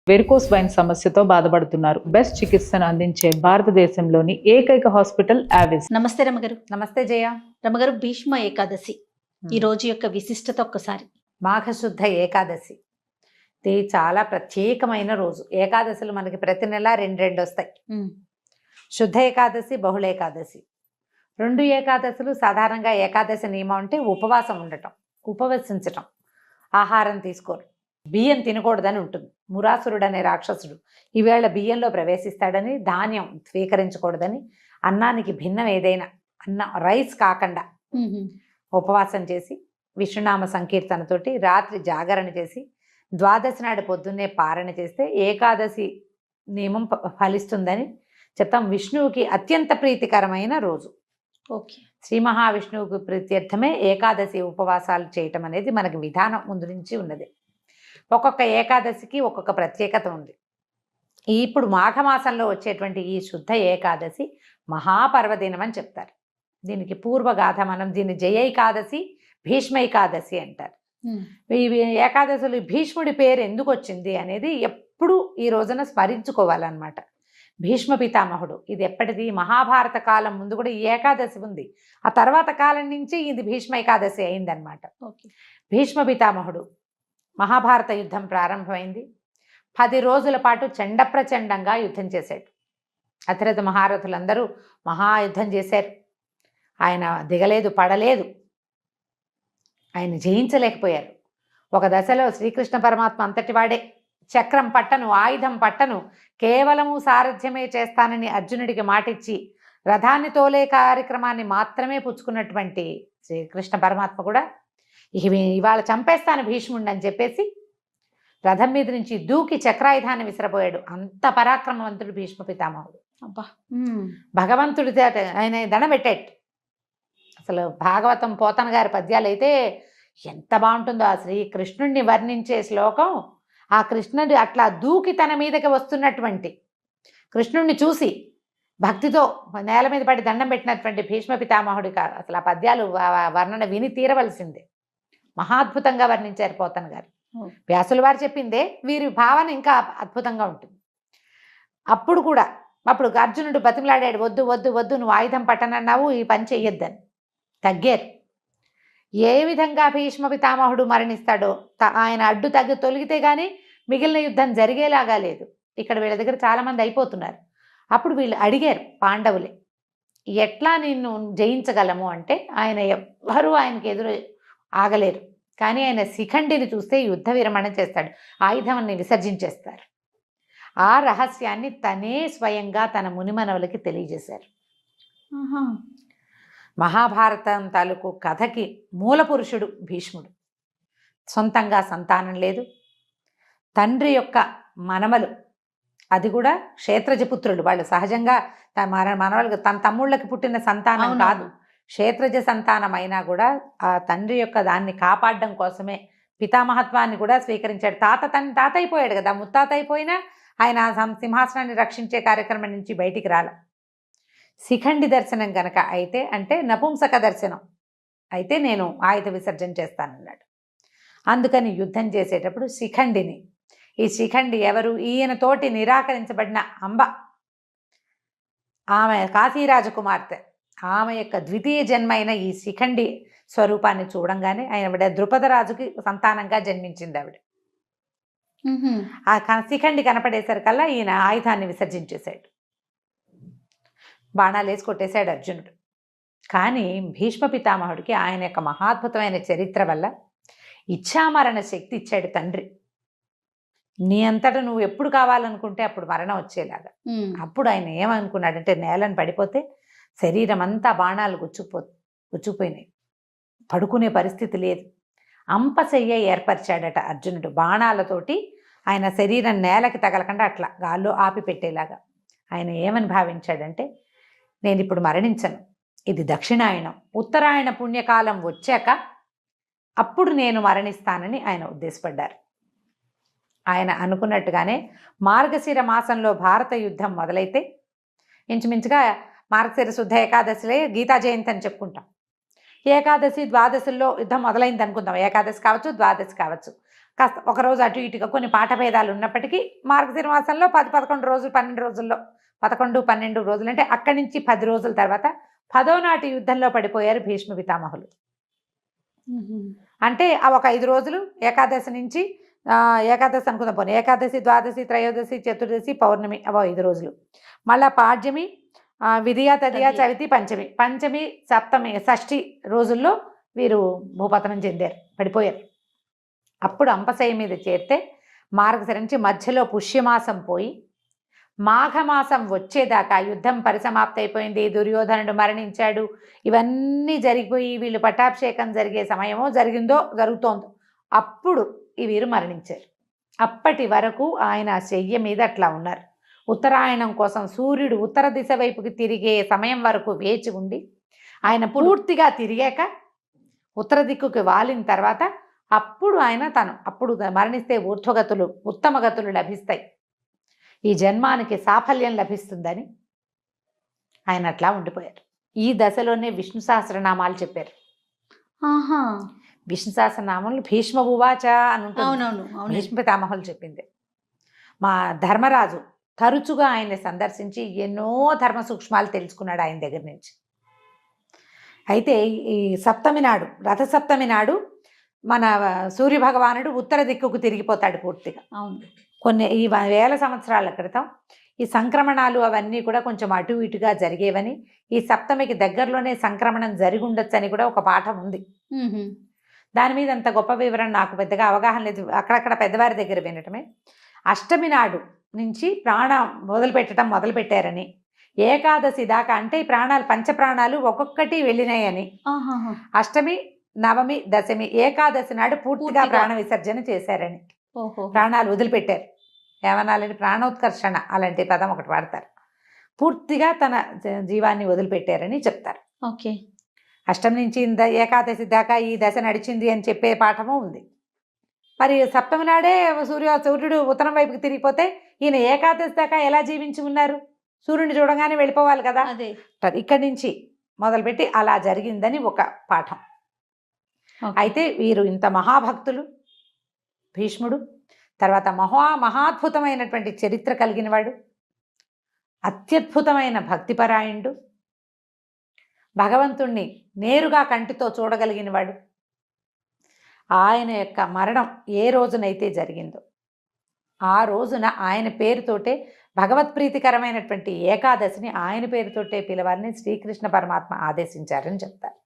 Varicose wine సమస్యతో బాధపడుతున్నారు. Best చికిత్సను అందించే భారతదేశంలోని ఏకైక హాస్పిటల్ ఆవిస్. నమస్తే రమగారు. నమస్తే జయ. రమగారు, భీష్మ ఏకాదశి ఈ రోజు యొక్క విశిష్టత ఒక్కసారి. మాఘశుద్ధ ఏకాదశి ఇది చాలా ప్రత్యేకమైన రోజు. ఏకాదశులు మనకి ప్రతి నెల రెండు వస్తాయి. శుద్ధ ఏకాదశి, బహుళ ఏకాదశి. రెండు ఏకాదశులు సాధారణంగా ఏకాదశి నియమం అంటే ఉపవాసం ఉండటం, ఉపవసించటం, ఆహారం తీసుకోరు, బియ్యం తినకూడదని ఉంటుంది. మురాసురుడు అనే రాక్షసుడు ఈవేళ బియ్యంలో ప్రవేశిస్తాడని, ధాన్యం స్వీకరించకూడదని, అన్నానికి భిన్నం ఏదైనా రైస్ కాకుండా ఉపవాసం చేసి విష్ణునామ సంకీర్తనతోటి రాత్రి జాగరణ చేసి ద్వాదశి నాడు పొద్దున్నే పారణ చేస్తే ఏకాదశి నియమం ఫలిస్తుందని చెప్తాం. విష్ణువుకి అత్యంత ప్రీతికరమైన రోజు. ఓకే. శ్రీ మహావిష్ణువుకి ప్రీత్యర్థమే ఏకాదశి ఉపవాసాలు చేయటం అనేది మనకి విధానం ముందు నుంచి ఉన్నది. ఒక్కొక్క ఏకాదశికి ఒక్కొక్క ప్రత్యేకత ఉంది. ఇప్పుడు మాఘమాసంలో వచ్చేటువంటి ఈ శుద్ధ ఏకాదశి మహాపర్వదినం అని చెప్తారు. దీనికి పూర్వగాథ, మనం దీన్ని జయ ఏకాదశి, భీష్మ ఏకాదశి అంటారు. ఈ ఏకాదశులు భీష్ముడి పేరు ఎందుకు వచ్చింది అనేది ఎప్పుడు ఈ రోజున స్మరించుకోవాలన్నమాట. భీష్మ పితామహుడు, ఇది ఎప్పటిది? మహాభారత కాలం ముందు కూడా ఈ ఏకాదశి ఉంది. ఆ తర్వాత కాలం నుంచి ఇది భీష్మ ఏకాదశి అయిందనమాట. భీష్మ పితామహుడు మహాభారత యుద్ధం ప్రారంభమైంది. 10 రోజుల పాటు చండప్రచండంగా యుద్ధం చేశాడు. అతిరథ మహారథులందరూ మహాయుద్ధం చేశారు. ఆయన దిగలేదు, పడలేదు, ఆయన జయించలేకపోయారు. ఒక దశలో శ్రీకృష్ణ పరమాత్మ అంతటి వాడే, చక్రం పట్టను, ఆయుధం పట్టను, కేవలము సారథ్యమే చేస్తానని అర్జునుడికి మాటిచ్చి రథాన్ని తోలే కార్యక్రమాన్ని మాత్రమే పుచ్చుకున్నటువంటి శ్రీకృష్ణ పరమాత్మ కూడా ఇవాళ చంపేస్తాను భీష్ముడిని అని చెప్పేసి రథం మీద నుంచి దూకి చక్రాయుధాన్ని విసిరపోయాడు. అంత పరాక్రమవంతుడు భీష్మ పితామహుడు. అబ్బా, భగవంతుడి ఆయన దండబెట్టాడు. అసలు భాగవతం పోతన గారి పద్యాలు అయితే ఎంత బాగుంటుందో. ఆ శ్రీకృష్ణుడిని వర్ణించే శ్లోకం, ఆ కృష్ణుడు అట్లా దూకి తన మీదకి వస్తున్నటువంటి కృష్ణుడిని చూసి భక్తితో నేల మీద పడి దండం పెట్టినటువంటి భీష్మ పితామహుడి అసలు ఆ పద్యాలు వర్ణన విని తీరవలసిందే. మహాద్భుతంగా వర్ణించారు పోతన గారు. వ్యాసుల వారు చెప్పిందే వీరి భావన ఇంకా అద్భుతంగా ఉంటుంది. అప్పుడు అర్జునుడు బతిమలాడాడు, వద్దు వద్దు వద్దు, నువ్వు ఆయుధం పట్టనన్నావు, ఈ పని చెయ్యొద్దని. తగ్గారు. ఏ విధంగా భీష్మ పితామహుడు మరణిస్తాడో, ఆయన అడ్డు తొలగితే కానీ మిగిలిన యుద్ధం జరిగేలాగా లేదు. ఇక్కడ వీళ్ళ దగ్గర చాలామంది అయిపోతున్నారు. అప్పుడు వీళ్ళు అడిగారు పాండవులే, ఎట్లా నిన్ను జయించగలము అంటే ఆయన ఎవ్వరూ ఆయనకి ఎదురు ఆగలేరు. కానీ ఆయన శిఖండిని చూస్తే యుద్ధ విరమణ చేస్తాడు, ఆయుధాన్ని విసర్జించేస్తారు. ఆ రహస్యాన్ని తనే స్వయంగా తన మునిమనవులకి తెలియజేశారు. మహాభారతం తాలూకు కథకి మూల పురుషుడు భీష్ముడు. సొంతంగా సంతానం లేదు. తండ్రి యొక్క మనమలు, అది కూడా క్షేత్రజపుత్రులు. వాళ్ళు సహజంగా మనవలకు తన తమ్ముళ్ళకి పుట్టిన సంతానం కాదు, క్షేత్రజ సంతానం అయినా కూడా ఆ తండ్రి యొక్క దాన్ని కాపాడడం కోసమే పితామహత్వాన్ని కూడా స్వీకరించాడు. తాత అయిపోయాడు కదా, ముత్తాత అయిపోయినా ఆయన సింహాసనాన్ని రక్షించే కార్యక్రమం నుంచి బయటికి రాల. శిఖండి దర్శనం కనుక అయితే, అంటే నపుంసక దర్శనం అయితే నేను ఆయుధ విసర్జన చేస్తానన్నాడు. అందుకని యుద్ధం చేసేటప్పుడు శిఖండిని, ఈ శిఖండి ఎవరు? ఈయనతోటి నిరాకరించబడిన అంబ, ఆమె కాశీరాజకుమార్తె, ఆమె యొక్క ద్వితీయ జన్మ అయిన ఈ శిఖండి స్వరూపాన్ని చూడంగానే ఆయన ద్రుపదరాజుకి సంతానంగా జన్మించింది ఆవిడ. ఆ శిఖండి కనపడేసరికల్లా ఈయన ఆయుధాన్ని విసర్జించేశాడు, బాణాలు వేసి కొట్టేశాడు అర్జునుడు. కానీ భీష్మ పితామహుడికి ఆయన యొక్క మహాద్భుతమైన చరిత్ర వల్ల ఇచ్ఛామరణ శక్తి ఇచ్చాడు తండ్రి. నీ అంతటా నువ్వు ఎప్పుడు కావాలనుకుంటే అప్పుడు మరణం వచ్చేలాగా. అప్పుడు ఆయన ఏమనుకున్నాడంటే, నేలను పడిపోతే శరీరం అంతా బాణాలు గుచ్చుకుపోయినాయి, పడుకునే పరిస్థితి లేదు. అంపశయ్య ఏర్పరిచాడట అర్జునుడు. బాణాలతోటి ఆయన శరీరం నేలకి తగలకుండా అట్లా గాల్లో ఆపి పెట్టేలాగా. ఆయన ఏమని భావించాడంటే, నేను ఇప్పుడు మరణించను, ఇది దక్షిణాయనం, ఉత్తరాయణ పుణ్యకాలం వచ్చాక అప్పుడు నేను మరణిస్తానని ఆయన ఉద్దేశపడ్డారు. ఆయన అనుకున్నట్టుగానే మార్గశిర మాసంలో భారత యుద్ధం మొదలైతే, ఇంచుమించుగా మార్గశిర శుద్ధ ఏకాదశిలే గీతా జయంతి అని చెప్పుకుంటాం. ఏకాదశి ద్వాదశుల్లో యుద్ధం మొదలైంది అనుకుందాం. ఏకాదశి కావచ్చు, ద్వాదశి కావచ్చు. కాస్త ఒకరోజు అటు ఇటుగా కొన్ని పాఠభేదాలు ఉన్నప్పటికీ మార్గశిర మాసంలో 10-11 రోజులు 12 రోజుల్లో 11-12 రోజులు అంటే అక్కడి నుంచి 10 రోజుల తర్వాత 10వ నాటి యుద్ధంలో పడిపోయారు భీష్మ పితామహులు. అంటే ఆ ఒక 5 రోజులు ఏకాదశి నుంచి ఏకాదశి అనుకుందాం పోనీ, ఏకాదశి, ద్వాదశి, త్రయోదశి, చతుర్దశి, పౌర్ణమి అవో 5 రోజులు. మళ్ళా పాడ్యమి, విధియ, తదియ, చవితి, పంచమి, సప్తమి, షష్ఠి రోజుల్లో వీరు భూపతనం చెందారు, పడిపోయారు. అప్పుడు అంపశయ్య మీద చేరితే మార్గశిర నుంచి మధ్యలో పుష్యమాసం పోయి మాఘమాసం వచ్చేదాకా యుద్ధం పరిసమాప్తి అయిపోయింది, దుర్యోధనుడు మరణించాడు, ఇవన్నీ జరిగిపోయి వీళ్ళు పట్టాభిషేకం జరిగే సమయమో జరుగుతోందో అప్పుడు ఈ వీరు మరణించారు. అప్పటి వరకు ఆయన శయ్య మీద అట్లా ఉన్నారు. ఉత్తరాయణం కోసం సూర్యుడు ఉత్తర దిశ వైపుకి తిరిగే సమయం వరకు వేచి ఉండి ఆయన పూర్తిగా తిరిగాక ఉత్తర దిక్కుకి వాలిన తర్వాత అప్పుడు ఆయన అప్పుడు మరణిస్తే ఊర్ధ్వగతులు, ఉత్తమ గతులు లభిస్తాయి, ఈ జన్మానికి సాఫల్యం లభిస్తుందని ఆయన అట్లా ఉండిపోయారు. ఈ దశలోనే విష్ణు సహస్రనామాలు చెప్పారు. విష్ణు సహస్రనామాలు భీష్మ ఉవాచ అని ఉంటుంది. భీష్మ పితామహులు చెప్పింది. మా ధర్మరాజు తరచుగా ఆయన్ని సందర్శించి ఎన్నో ధర్మ సూక్ష్మాలు తెలుసుకున్నాడు ఆయన దగ్గర నుంచి. అయితే ఈ సప్తమి నాడు, రథసప్తమి నాడు మన సూర్యభగవానుడు ఉత్తర దిక్కుకు తిరిగిపోతాడు పూర్తిగా. కొన్ని ఈ వేల సంవత్సరాల క్రితం ఈ సంక్రమణాలు అవన్నీ కూడా కొంచెం అటు ఇటుగా జరిగేవని, ఈ సప్తమికి దగ్గరలోనే సంక్రమణం జరిగి ఉండొచ్చు అని కూడా ఒక పాఠం ఉంది. దాని మీద అంత గొప్ప వివరణ నాకు పెద్దగా అవగాహన లేదు, అక్కడక్కడ పెద్దవారి దగ్గర వినటమే. అష్టమి నాడు నుంచి ప్రాణం మొదలుపెట్టారని, ఏకాదశి దాకా అంటే ఈ ప్రాణాలు పంచప్రాణాలు ఒక్కొక్కటి వెళ్ళినాయని, అష్టమి, నవమి, దశమి, ఏకాదశి నాడు పూర్తిగా ప్రాణ విసర్జన చేశారని, ప్రాణాలు వదిలిపెట్టారు. ఏమనాలని, ప్రాణోత్కర్షణ అలాంటి పదం ఒకటి వాడతారు. పూర్తిగా తన జీవాన్ని వదిలిపెట్టారని చెప్తారు. ఓకే. అష్టమి నుంచి ఏకాదశి దాకా ఈ దశ నడిచింది అని చెప్పే పాఠము ఉంది. మరి సప్తమి నాడే సూర్యుడు ఉత్తరం వైపుకి తిరిగిపోతే ఈయన ఏకాదశి దాకా ఎలా జీవించి ఉన్నారు? సూర్యుడిని చూడగానే వెళ్ళిపోవాలి కదా. ఇక్కడి నుంచి మొదలుపెట్టి అలా జరిగిందని ఒక పాఠం. అయితే వీరు ఇంత మహాభక్తులు భీష్ముడు, తర్వాత మహాద్భుతమైనటువంటి చరిత్ర కలిగిన వాడు, అత్యద్భుతమైన భక్తిపరాయణుడు, భగవంతుణ్ణి నేరుగా కంటితో చూడగలిగిన వాడు. ఆయన యొక్క మరణం ఏ రోజునైతే జరిగిందో ఆ రోజున ఆయన పేరుతోటే భగవత్ప్రీతికరమైనటువంటి ఏకాదశిని ఆయన పేరుతోటే పిలవాలని శ్రీకృష్ణ పరమాత్మ ఆదేశించారని చెప్తారు.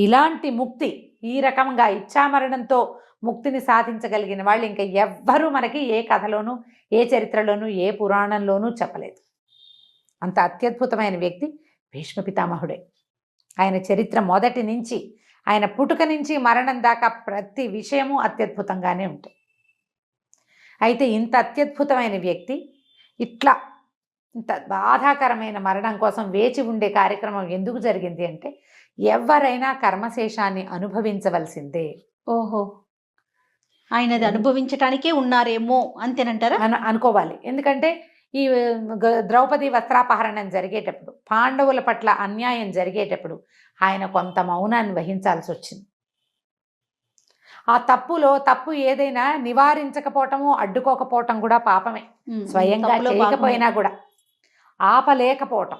ఇలాంటి ముక్తి, ఈ రకంగా ఇచ్ఛామరణంతో ముక్తిని సాధించగలిగిన వాళ్ళు ఇంకా ఎవ్వరూ మనకి ఏ కథలోనూ, ఏ చరిత్రలోనూ, ఏ పురాణంలోనూ చెప్పలేదు. అంత అత్యద్భుతమైన వ్యక్తి భీష్మ పితామహుడే. ఆయన చరిత్ర మొదటి నుంచి, ఆయన పుట్టుక నుంచి మరణం దాకా ప్రతి విషయము అత్యద్భుతంగానే ఉంటుంది. అయితే ఇంత అత్యద్భుతమైన వ్యక్తి ఇట్లా ఇంత బాధాకరమైన మరణం కోసం వేచి ఉండే కార్యక్రమం ఎందుకు జరిగింది అంటే, ఎవరైనా కర్మశేషాన్ని అనుభవించవలసిందే. ఓహో, ఆయనది అనుభవించటానికే ఉన్నారేమో అంతేనంటారా? అనుకోవాలి. ఎందుకంటే ఈ ద్రౌపది వస్త్రాపహరణం జరిగేటప్పుడు, పాండవుల పట్ల అన్యాయం జరిగేటప్పుడు ఆయన కొంత మౌనాన్ని వహించాల్సి వచ్చింది. ఆ తప్పు ఏదైనా నివారించకపోవటము, అడ్డుకోకపోవటం కూడా పాపమే. స్వయంగా చేయకపోయినా కూడా ఆపలేకపోవటం,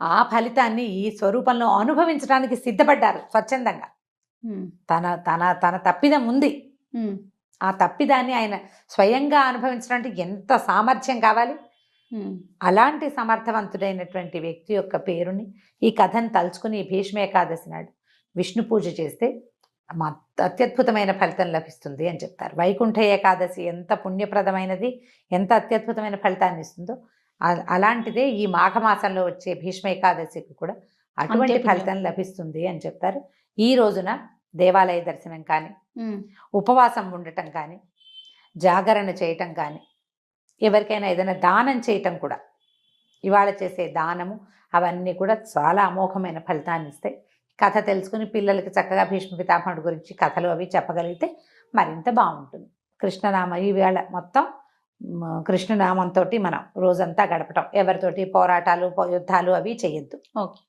ఆ ఫలితాన్ని ఈ స్వరూపంలో అనుభవించడానికి సిద్ధపడ్డారు స్వచ్ఛందంగా. తన తన తన తప్పిదం ఉంది, ఆ తప్పిదాన్ని ఆయన స్వయంగా అనుభవించడానికి ఎంత సామర్థ్యం కావాలి. అలాంటి సమర్థవంతుడైనటువంటి వ్యక్తి యొక్క పేరుని, ఈ కథను తలుచుకుని భీష్మ ఏకాదశి నాడు విష్ణు పూజ చేస్తే అత్యద్భుతమైన ఫలితం లభిస్తుంది అని చెప్తారు. వైకుంఠ ఏకాదశి ఎంత పుణ్యప్రదమైనది, ఎంత అత్యద్భుతమైన ఫలితాన్ని ఇస్తుందో అలాంటిదే ఈ మాఘమాసంలో వచ్చే భీష్మ ఏకాదశికి కూడా అటువంటి ఫలితం లభిస్తుంది అని చెప్తారు. ఈ రోజున దేవాలయ దర్శనం కానీ, ఉపవాసం ఉండటం కానీ, జాగరణ చేయటం కానీ, ఎవరికైనా ఏదైనా దానం చేయటం కూడా, ఇవాళ చేసే దానము అవన్నీ కూడా చాలా అమోఘమైన ఫలితాన్ని ఇస్తాయి. కథ తెలుసుకుని పిల్లలకి చక్కగా భీష్మ పితామహుడి గురించి కథలు అవి చెప్పగలిగితే మరింత బాగుంటుంది. కృష్ణనామ ఈవేళ మొత్తం కృష్ణనామంతో మనం రోజంతా గడపటం. ఎవరితోటి పోరాటాలు, యుద్ధాలు అవి చేయొద్దు. ఓకే.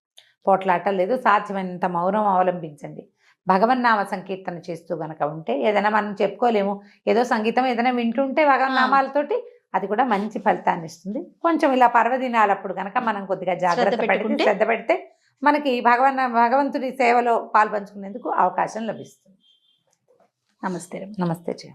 పోట్లాటలు లేదు. సాధ్యమైనంత మౌనం అవలంబించండి. భగవన్నామ సంకీర్తన చేస్తూ గనక ఉంటే ఏదైనా మనం చెప్పుకోలేము, ఏదో సంగీతం ఏదైనా వింటుంటే భగవన్నామాలతోటి అది కూడా మంచి ఫలితాన్ని ఇస్తుంది. కొంచెం ఇలా పర్వదినాలప్పుడు గనక మనం కొద్దిగా జాగ్రత్త పడితే, శ్రద్ధ పెడితే మనకి భగవంతుడి సేవలో పాల్పంచుకునేందుకు అవకాశం లభిస్తుంది. నమస్తే. నమస్తే జయ.